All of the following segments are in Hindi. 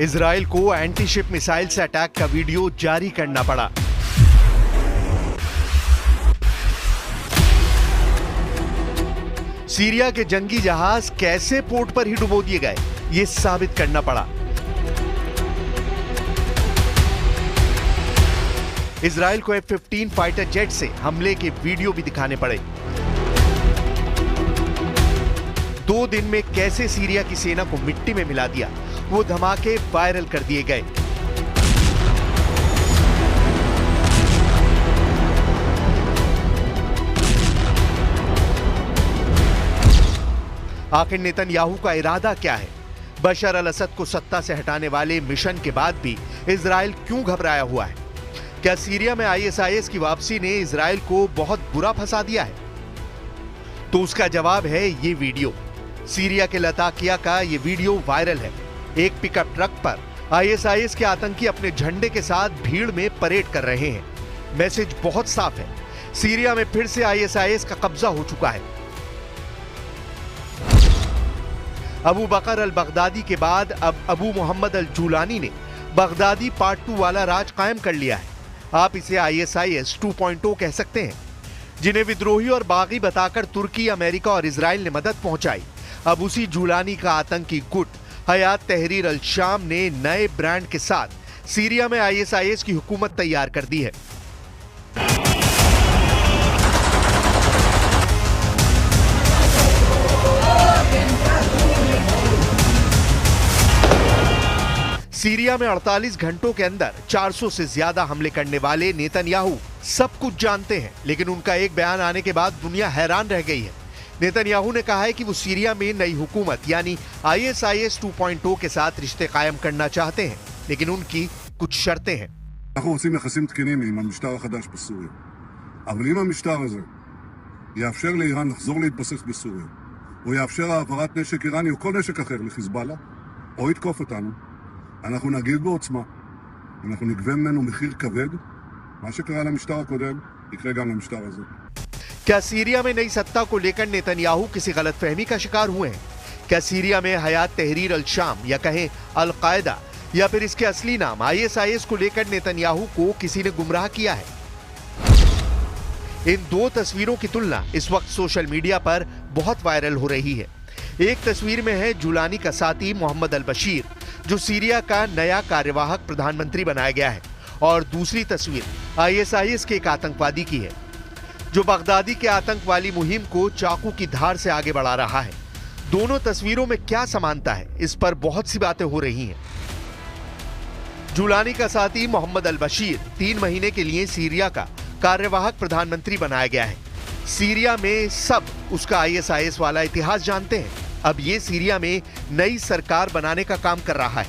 इजराइल को एंटी शिप मिसाइल से अटैक का वीडियो जारी करना पड़ा। सीरिया के जंगी जहाज कैसे पोर्ट पर ही डुबो दिए गए, ये साबित करना पड़ा। इजराइल को F-15 फाइटर जेट से हमले के वीडियो भी दिखाने पड़े। 2 दिन में कैसे सीरिया की सेना को मिट्टी में मिला दिया, वो धमाके वायरल कर दिए गए। आखिर नेतन्याहू का इरादा क्या है? बशर अल असद को सत्ता से हटाने वाले मिशन के बाद भी इजराइल क्यों घबराया हुआ है? क्या सीरिया में ISIS की वापसी ने इजराइल को बहुत बुरा फंसा दिया है? तो उसका जवाब है ये वीडियो। सीरिया के लताकिया का ये वीडियो वायरल है। एक पिकअप ट्रक पर ISIS के आतंकी अपने झंडे के साथ भीड़ में परेड कर रहे हैं। मैसेज बहुत साफ है, सीरिया में फिर से ISIS का कब्जा हो चुका है। अबू बकर अल बगदादी के बाद अब अबू मोहम्मद अल जूलानी ने बगदादी पार्ट 2 वाला राज कायम कर लिया है। आप इसे ISIS 2.0 कह सकते हैं, जिन्हें विद्रोही और बागी बताकर तुर्की, अमेरिका और इजराइल ने मदद पहुंचाई। अब उसी जूलानी का आतंकी गुट हयात तहरीर अल शाम ने नए ब्रांड के साथ सीरिया में ISIS की हुकूमत तैयार कर दी है। सीरिया में 48 घंटों के अंदर 400 से ज्यादा हमले करने वाले नेतन्याहू सब कुछ जानते हैं, लेकिन उनका एक बयान आने के बाद दुनिया हैरान रह गई है। नेतन्याहू ने कहा है कि वो सीरिया में नई हुकूमत यानी ISIS 2.0 के साथ रिश्ते कायम करना चाहते हैं, लेकिन उनकी कुछ शर्तें हैं। אנחנו רוצים יחסים תקינים עם המשטר החדש בסוריה. אבל אם המשטר הזה יאפשר לאיראן לחזור להתבסס בסוריה, או יאפשר העברת נשק איראני או כל נשק אחר לחיזבאללה, או יתקוף אותנו, אנחנו נגיב בעוצמה. אנחנו נגבה ממנו מחיר כבד. מה שקרה למשטר הקודם יקרה גם למשטר הזה. क्या सीरिया में नई सत्ता को लेकर नेतन्याहू किसी गलतफहमी का शिकार हुए हैं? क्या सीरिया में हयात तहरीर अल शाम या कहें अल कायदा या फिर इसके असली नाम ISIS को लेकर नेतन्याहू को किसी ने गुमराह किया है? इन 2 तस्वीरों की तुलना इस वक्त सोशल मीडिया पर बहुत वायरल हो रही है। एक तस्वीर में है जूलानी का साथी मोहम्मद अल बशीर, जो सीरिया का नया कार्यवाहक प्रधानमंत्री बनाया गया है, और दूसरी तस्वीर ISIS के एक आतंकवादी की है, जो बगदादी के आतंक वाली मुहिम को चाकू की धार से आगे बढ़ा रहा है। दोनों तस्वीरों में क्या समानता है, इस पर बहुत सी बातें हो रही हैं। जूलानी का साथी मोहम्मद अल बशीर 3 महीने के लिए सीरिया का कार्यवाहक प्रधानमंत्री बनाया गया है। सीरिया में सब उसका ISIS वाला इतिहास जानते हैं। अब ये सीरिया में नई सरकार बनाने का काम कर रहा है।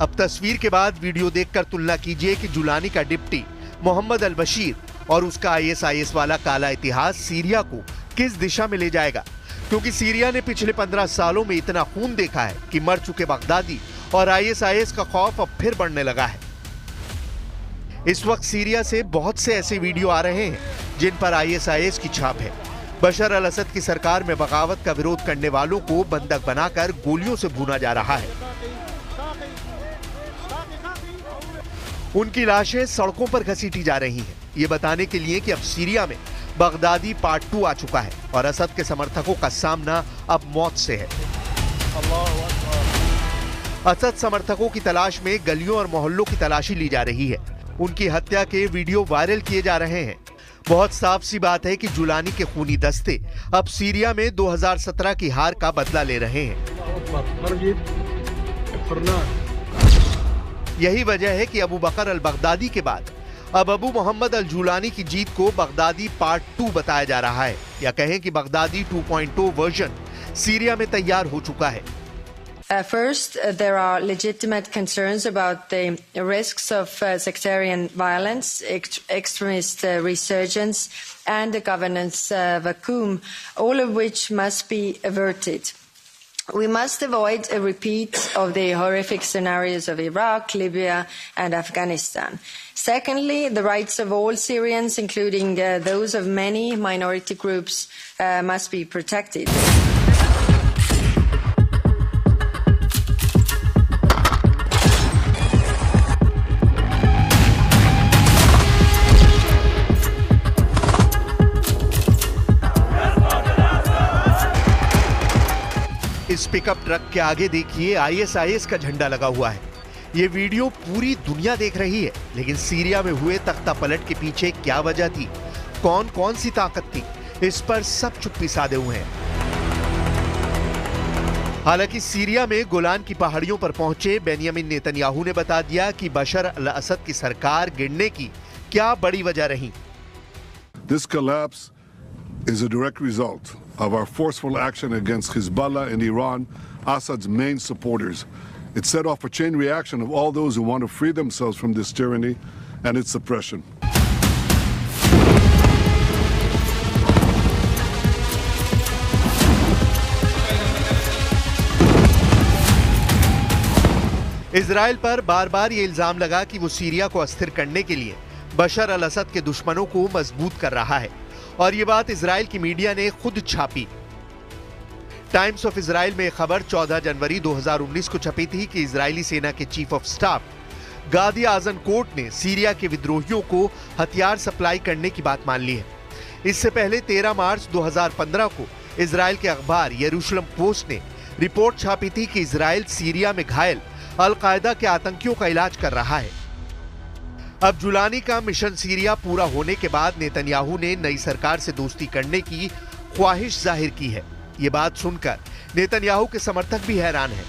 अब तस्वीर के बाद वीडियो देखकर तुलना कीजिए कि जूलानी का डिप्टी मोहम्मद अल बशीर और उसका ISIS वाला काला इतिहास सीरिया को किस दिशा में ले जाएगा, क्योंकि सीरिया ने पिछले 15 सालों में इतना खून देखा है कि मर चुके बगदादी और ISIS का खौफ अब फिर बढ़ने लगा है। इस वक्त सीरिया से बहुत से ऐसे वीडियो आ रहे हैं जिन पर ISIS की छाप है। बशर अल असद की सरकार में बगावत का विरोध करने वालों को बंधक बनाकर गोलियों से भूना जा रहा है। उनकी लाशें सड़कों पर घसीटी जा रही हैं, ये बताने के लिए कि अब सीरिया में बगदादी पार्ट 2 आ चुका है और असद के समर्थकों का सामना अब मौत से है। असद समर्थकों की तलाश में गलियों और मोहल्लों की तलाशी ली जा रही है। उनकी हत्या के वीडियो वायरल किए जा रहे हैं। बहुत साफ सी बात है कि जूलानी के खूनी दस्ते अब सीरिया में 2017 की हार का बदला ले रहे हैं। यही वजह है कि अबू बकर अल बगदादी के बाद अब अबू मोहम्मद अल जूलानी की जीत को बगदादी पार्ट 2 बताया जा रहा है, या कहें कि बगदादी 2.0 वर्जन सीरिया में तैयार हो चुका है। First, there are legitimate concerns about the risks of sectarian violence, extremist resurgence, and the governance vacuum, all of which must be averted. We must avoid a repeat of the horrific scenarios of Iraq, Libya, and Afghanistan. Secondly, the rights of all Syrians, including those of many minority groups, must be protected. इस पिकअप ट्रक के आगे देखिए आईएसआईएस का झंडा लगा हुआ है। ये वीडियो पूरी दुनिया देख रही है, लेकिन सीरिया में हुए तख्ता पलट के पीछे क्या वजह थी, कौन कौन सी ताकत थी, इस पर सब चुप्पी साधे हुए हैं। हालांकि सीरिया में गोलान की पहाड़ियों पर पहुंचे बेंयामिन नेतन्याहू ने बता दिया कि बशर अल असद की सरकार गिरने की क्या बड़ी वजह रही। This collapse is a direct result of our forceful action against Hezbollah in Iran, Assad's main supporters. It set off a chain reaction of all those who want to free themselves from this tyranny and its oppression. Israel पर बार बार ये इल्जाम लगा कि वो सीरिया को अस्थिर करने के लिए बशर अल असद के दुश्मनों को मजबूत कर रहा है, और ये बात इजराइल की मीडिया ने खुद छापी। टाइम्स ऑफ इजराइल में खबर 14 जनवरी 2019 को छपी थी कि इजरायली सेना के चीफ ऑफ स्टाफ गादी आजनकोट ने सीरिया के विद्रोहियों को हथियार सप्लाई करने की बात मान ली है। इससे पहले 13 मार्च 2015 को इजराइल के अखबार यरूशलेम पोस्ट ने रिपोर्ट छापी थी कि इजराइल सीरिया में घायल अल-कायदा के आतंकियों का इलाज कर रहा है। अब जुलानी का मिशन सीरिया पूरा होने के बाद नेतन्याहू ने नई सरकार से दोस्ती करने की ख्वाहिश जाहिर की है। ये बात सुनकर नेतन्याहू के समर्थक भी हैरान हैं।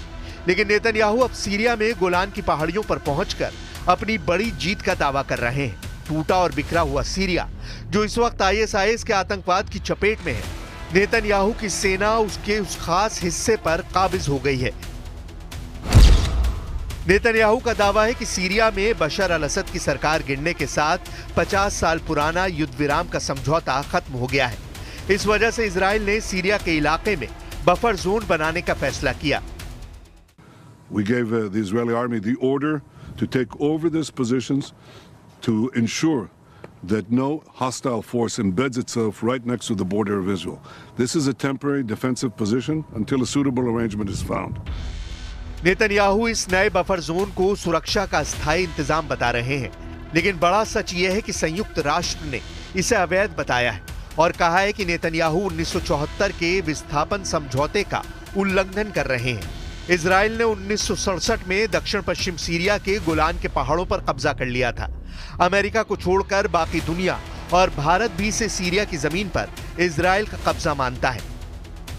लेकिन नेतन्याहू अब सीरिया में गोलान की पहाड़ियों पर पहुंचकर अपनी बड़ी जीत का दावा कर रहे हैं। टूटा और बिखरा हुआ सीरिया, जो इस वक्त आईएसआईएस के आतंकवाद की चपेट में है, नेतन्याहू की सेना उसके उस खास हिस्से पर काबिज हो गई है। नेतन्याहू का दावा है कि सीरिया में बशर अल असद की सरकार गिरने के साथ 50 साल पुराना युद्ध विराम का समझौता खत्म हो गया है। इस वजह से इजराइल ने सीरिया के इलाके में बफर जोन बनाने का फैसला किया। We gave the Israeli army the order to take over these positions to ensure that no hostile force embeds itself right next to the border of Israel. This is a temporary defensive position until a suitable arrangement is found. Netanyahu इस नए बफर जोन को सुरक्षा का स्थायी इंतजाम बता रहे हैं, लेकिन बड़ा सच यह है कि संयुक्त राष्ट्र ने इसे अवैध बताया है और कहा है कि नेतन्याहू 1974 के विस्थापन समझौते का उल्लंघन कर रहे हैं। इजराइल ने 1967 में दक्षिण पश्चिम सीरिया के गोलान के पहाड़ों पर कब्जा कर लिया था। अमेरिका को छोड़कर बाकी दुनिया और भारत भी इसे सीरिया की जमीन पर इजराइल का कब्जा मानता है।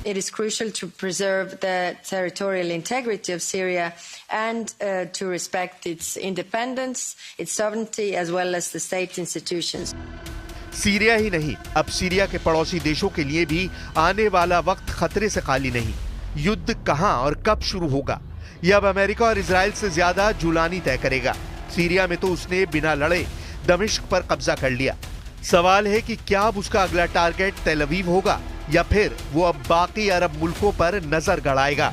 It is crucial to preserve the territorial integrity of Syria and to respect its independence, its sovereignty, as well as the state institutions. Syria ही नहीं, अब सीरिया के पड़ोसी देशों के लिए भी आने वाला वक्त खतरे से खाली नहीं। युद्ध कहां और कब शुरू होगा, यह अब अमेरिका और इजराइल से ज्यादा जुलानी तय करेगा। सीरिया में तो उसने बिना लड़े दमिश्क पर कब्जा कर लिया। सवाल है कि क्या अब उसका अगला टारगेट तेल अवीव होगा या फिर वो अब बाकी अरब मुल्कों पर नजर गड़ाएगा।